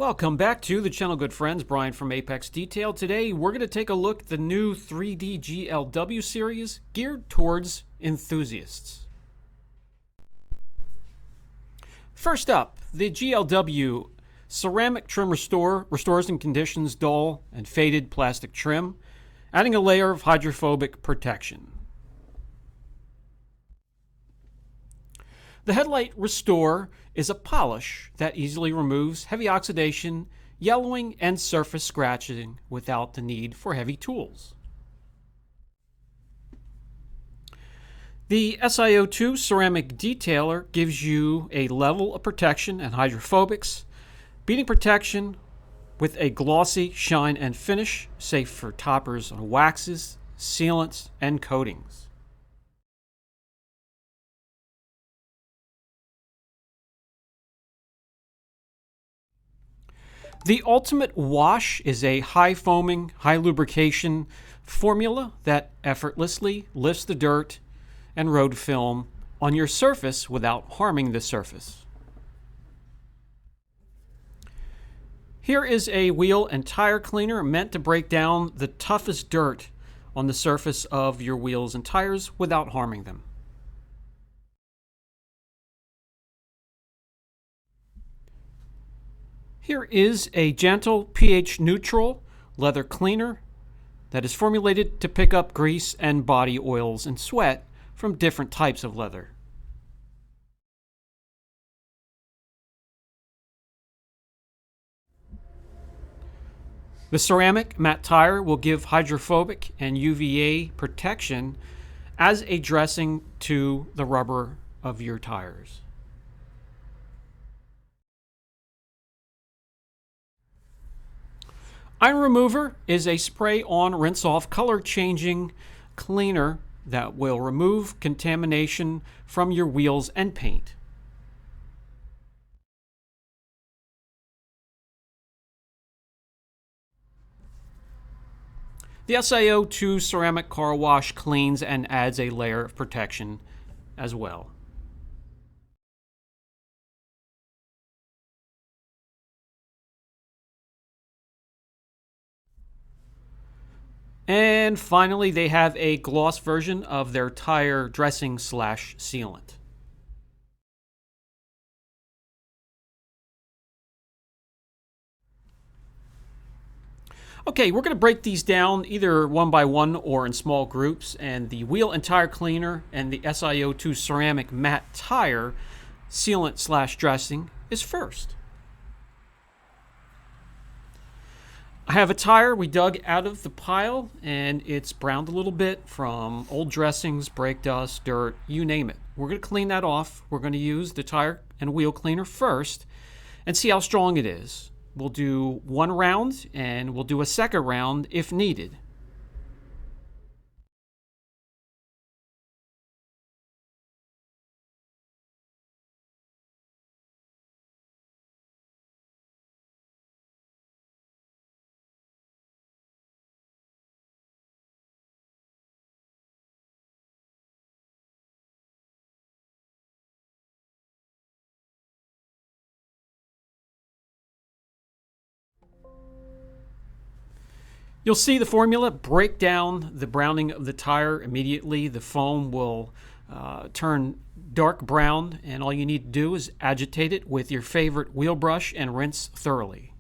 Welcome back to the channel, good friends. Brian from Apex Detail. Today we're going to take a look at the new 3D GLW series geared towards enthusiasts. First up, the GLW Ceramic Trim restores and conditions dull and faded plastic trim, adding a layer of hydrophobic protection. The Headlight Restore is a polish that easily removes heavy oxidation, yellowing, and surface scratching without the need for heavy tools. The SiO2 Ceramic Detailer gives you a level of protection and hydrophobics, beating protection with a glossy shine and finish, safe for toppers on waxes, sealants, and coatings. The Ultimate Wash is a high foaming, high lubrication formula that effortlessly lifts the dirt and road film on your surface without harming the surface. Here is a wheel and tire cleaner meant to break down the toughest dirt on the surface of your wheels and tires without harming them. Here is a gentle pH neutral leather cleaner that is formulated to pick up grease and body oils and sweat from different types of leather. The ceramic matte tire will give hydrophobic and UVA protection as a dressing to the rubber of your tires. Iron Remover is a spray-on, rinse-off, color-changing cleaner that will remove contamination from your wheels and paint. The SiO2 Ceramic Car Wash cleans and adds a layer of protection as well. And finally, they have a gloss version of their tire dressing / sealant. Okay, we're going to break these down either one by one or in small groups. And the wheel and tire cleaner and the SiO2 ceramic matte tire sealant / dressing is first. I have a tire we dug out of the pile, and it's browned a little bit from old dressings, brake dust, dirt, you name it. We're going to clean that off. We're going to use the tire and wheel cleaner first and see how strong it is. We'll do one round, and we'll do a second round if needed. You'll see the formula break down the browning of the tire immediately. The foam will turn dark brown, and all you need to do is agitate it with your favorite wheel brush and rinse thoroughly.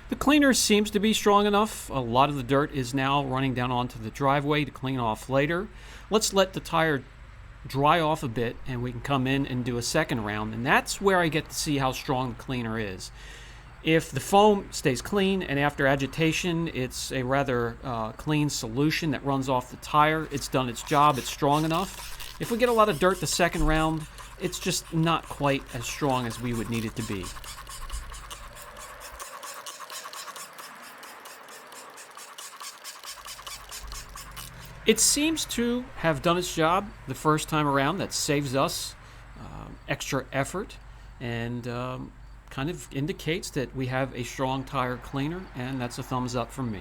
The cleaner seems to be strong enough. A lot of the dirt is now running down onto the driveway to clean off later. Let's let the tire dry off a bit and we can come in and do a second round, and that's where I get to see how strong the cleaner is. If the foam stays clean and after agitation it's a rather clean solution that runs off the tire, it's done its job, it's strong enough. If we get a lot of dirt the second round, it's just not quite as strong as we would need it to be. It seems to have done its job the first time around. That saves us extra effort and kind of indicates that we have a strong tire cleaner, and that's a thumbs up from me.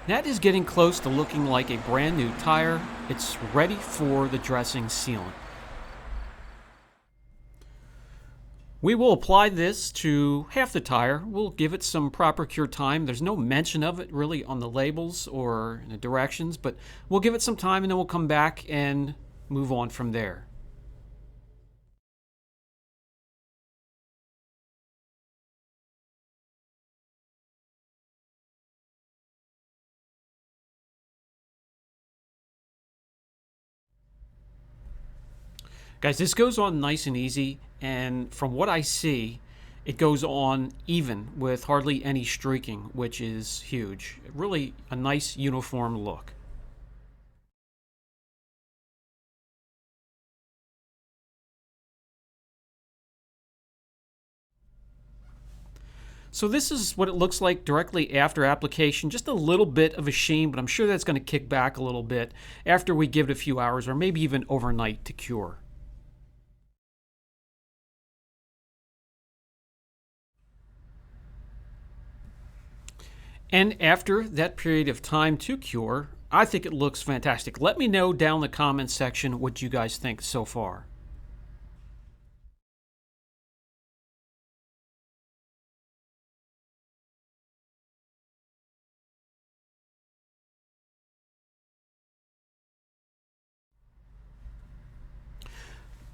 That is getting close to looking like a brand new tire. It's ready for the dressing sealant. We will apply this to half the tire. We'll give it some proper cure time. There's no mention of it really on the labels or in the directions, but we'll give it some time and then we'll come back and move on from there. Guys, this goes on nice and easy, and from what I see, it goes on even with hardly any streaking, which is huge. Really a nice uniform look. So this is what it looks like directly after application. Just a little bit of a sheen, but I'm sure that's going to kick back a little bit after we give it a few hours or maybe even overnight to cure. And after that period of time to cure, I think it looks fantastic. Let me know down in the comments section what you guys think so far.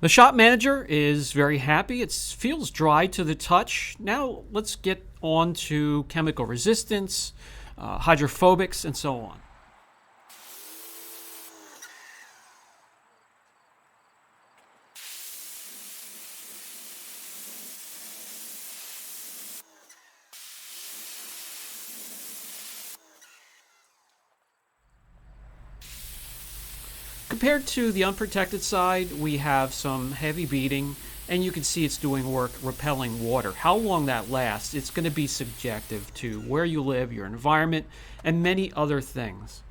The shop manager is very happy. It feels dry to the touch. Now let's get on to chemical resistance, hydrophobics, and so on. Compared to the unprotected side, we have some heavy beading, and you can see it's doing work repelling water. How long that lasts, it's going to be subjective to where you live, your environment, and many other things.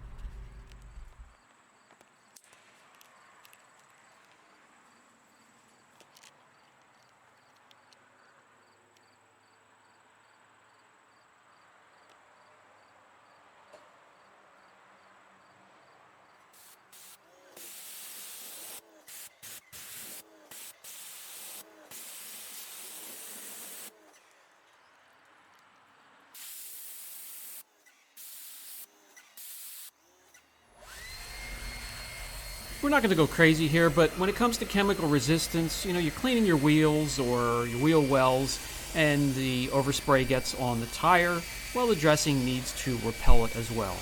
We're not going to go crazy here, but when it comes to chemical resistance, you're cleaning your wheels or your wheel wells and the overspray gets on the tire, well, the dressing needs to repel it as well.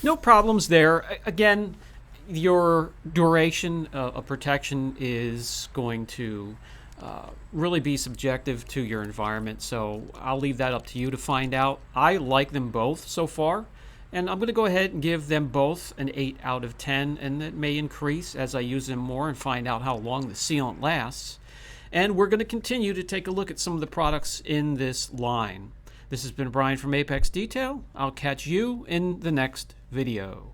No problems there. Again, your duration of protection is going to really be subjective to your environment, so I'll leave that up to you to find out. I like them both so far, and I'm going to go ahead and give them both an 8 out of 10, and it may increase as I use them more and find out how long the sealant lasts. And we're going to continue to take a look at some of the products in this line. This has been Brian from Apex Detail. I'll catch you in the next video.